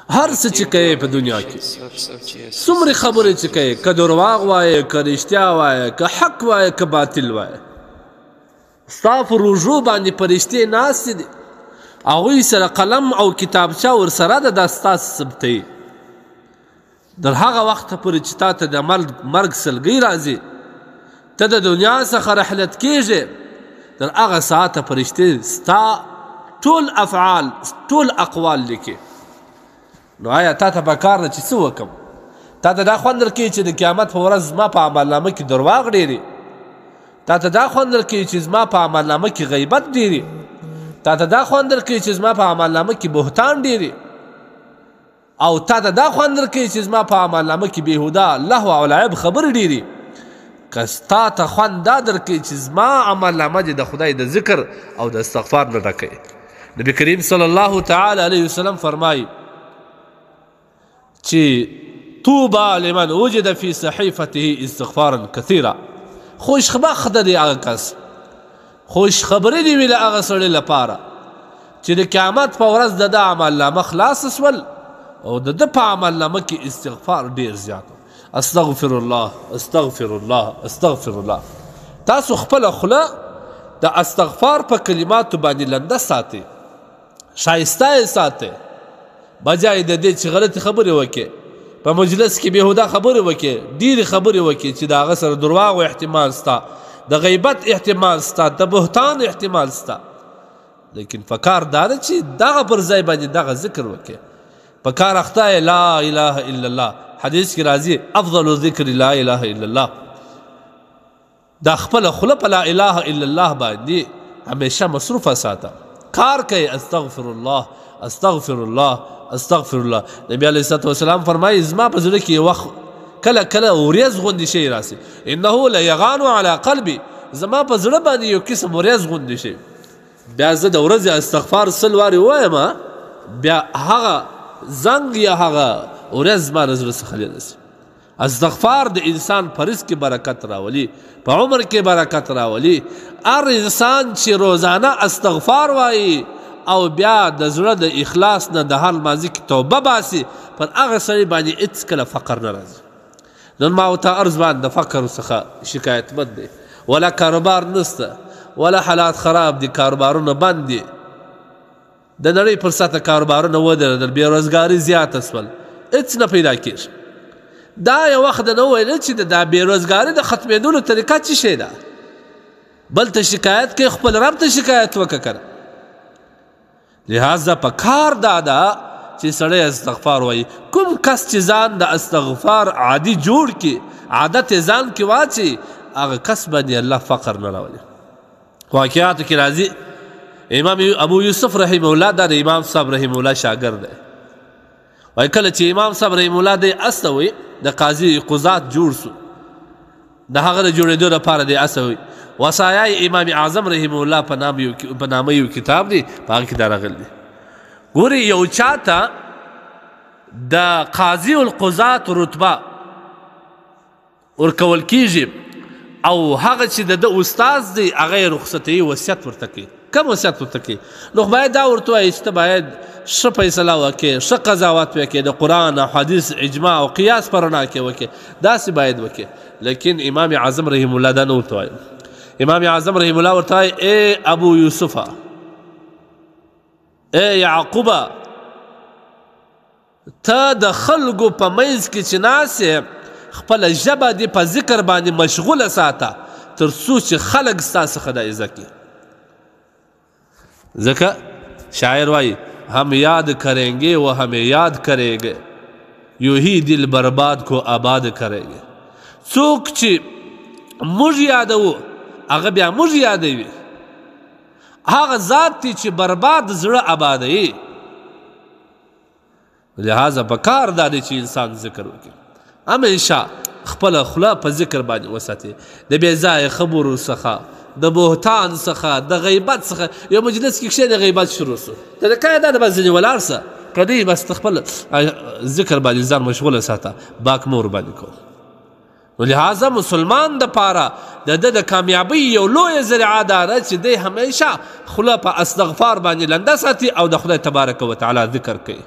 هر څه چې کوې په دنیا کې څومره خبرې چې کوې که درواغ وایې که رښتیا وایې که حق وایې که باطل وایې ستا په روژو باندې فرشتې ناستې دي هغوی سره قلم او کتابچه ورسره ده دا ستاسې ثبتوي در هغه وخته پورې چې تا ته د مرګ سلګۍ راځي ته د دنیا څخه رحلت کېږې تر هغه ساعته فرشتې ستا ټول افعال ټول اقوال لیکي نو آیا تا ته پکار ده چې څه وکړم تا ته دا خوند درکوي چې د قیامت په ورځ زما په عملنامه کې درواغ ډېري تا ته دا خوند درکوي چې زما په عملنامه کې غیبت ډېري تا ته دا خوند درکوي چې زما په عملنامه کې بهتان ډېري او تا ته دا خوند درکوي چې زما په عملنامه کې بېهوده لهو او لعب خبرې ډېري که ستا ته خوند دا درکوي چې زما عملنامه دې د خدای د ذکر او د استغفار نه ډکوي نبی کریم صلی الله تعالی علیه وسلم فرمایي چې طوبى لمن وجد في صحيفته استغفارا كثيرا خوشبخت دی هغه کس خوش خبرې دی وی له هغه سړي لپاره چې د قیامت په ورځ د ده عملنامه خلاص سول او د ده په عملنامه کې استغفار ډېر زیات استغفر الله استغفر الله استغفر الله تاسو خپله خوله د استغفار په کلماتو باندې لنده ساتئ شایسته یې ساتئ بجای د دې چې غلطې خبرې وکړې په مجلس کې بېهوده خبرې وکړې ډېرې خبرې وکړې چې د هغه سره درواغو احتمال سته د غیبت احتمال سته د بهتان احتمال سته لیکن پکار دا ده چې دغه پر ځای باندې دغه ذکر وکړې پکار اخته لا اله الا الله حدیث کې راځي افضل ذکر لا اله الا الله دا خپله خوله په لا اله الا الله باندې همیشه مصروفه ساته کار کوي استغفر الله استغفر الله استغفر الله نبی علیه الصلاة والسلام فرمایي زما په زړه کې یو وخت کله کله وریځ غوندې شی راسي انه لیغان علی قلبي زما په زړه باندې یو قسم وریځ غوندې شی بیا زه د ورځې استغفار سل وارې وایم بیا هغه زنګ یا هغه ورځ زما د زړه څخه لیرې سي استغفار د انسان په رزق کې برکت راولي په عمر کې برکت راولي هر انسان چې روزانه استغفار وایي او بیا د زړه د اخلاص نه د حال ماضي کې توبه باسي پر هغه سړي باندې هېڅکله فقر نه راځي نن ما ورته عرض باندې د فقر څخه شکایتمند دی ولا کاروبار نسته ولا حالات خراب دي کاروبارونه بند دي د نړۍ پر سطحه کاروبارونه ودرېدل بېروزګاري زیاته سول هېڅ نه پیدا کېږي دا یو وخت نه ویل چې د بېروزګاري د ختمېدلو طریقه څه شی ده بل ته شکایت کوي خپل رب ته شکایت وکړه کنه لہذا پکار دا ده چې سړی استغفار وایي کوم کس چې ځان د استغفار عادي جوړ کړي عادت یې ځان کې واچي هغه کس باندې الله فقر نه راولي واقعاتو کې راځي امام ابو یوسف رحمه الله دا د امام صاحب رحمه الله شاګرد دی وایي کله چې امام صاحب رحمه الله دی استوي د قاضي قضات جوړ سو د هغه د جوړېدو لپاره دی استوي وصایای امام اعظم رحمه الله په نامه یو کتاب دی په هغه کې دا راغلی دی ګورې یو چاته د قاضي القضات رتبه ورکول کیږي او هغه چې د ده استاذ دی هغه یې رخصتوي وصیت ورته کوي کوم وصیت ورته کوي نو باید دا ورته وایي چې ته باید ښه فیصله وکړې ښه قضاوت وکړې د قرآن او حدیث اجماع او قیاس په رڼا کې وکړې داسې باید وکړې لیکن امام اعظم رحمه الله دا نه ورته وایي امام اعظم رحمه الله ورته وایي ای ابو یوسفه ای یعقوبه ته د خلکو په منځ کې چې ناست یې خپله ژبه دې په ذکر باندې مشغوله ساته تر څو چې خلک ستا څخه دا عزه کړي ځکه شاعر وایي ہم یاد کریں گے وہ ہمیں یاد کریں گے یوں ہی دل برباد کو آباد کریں گے څوک چې موږ یادوو هغه بیا موږ یادوي هغه ذات دی چې برباد زړه آبادوي لہذا پکار دا دی چې انسان ذکر وکړي همیشه خپله خوله په ذکر باندې وساتي د بې ځایه خبرو څخه د بهتان څخه د غیبت څخه یو مجلس کې کښې د غیبت شروع سو طریقه یې دا ده بس ځینې ولاړ سه که دی بس ته خپل ذکر باندې ځان مشغوله ساته باک مه ورباندې کوه نو لہذا مسلمان دپاره د ده د کامیابۍ یو لویه ذریعه دا ده چې دی همیشه خوله په استغفار باندې لنده ساتي او د خدای تبارک وتعالی ذکر کوي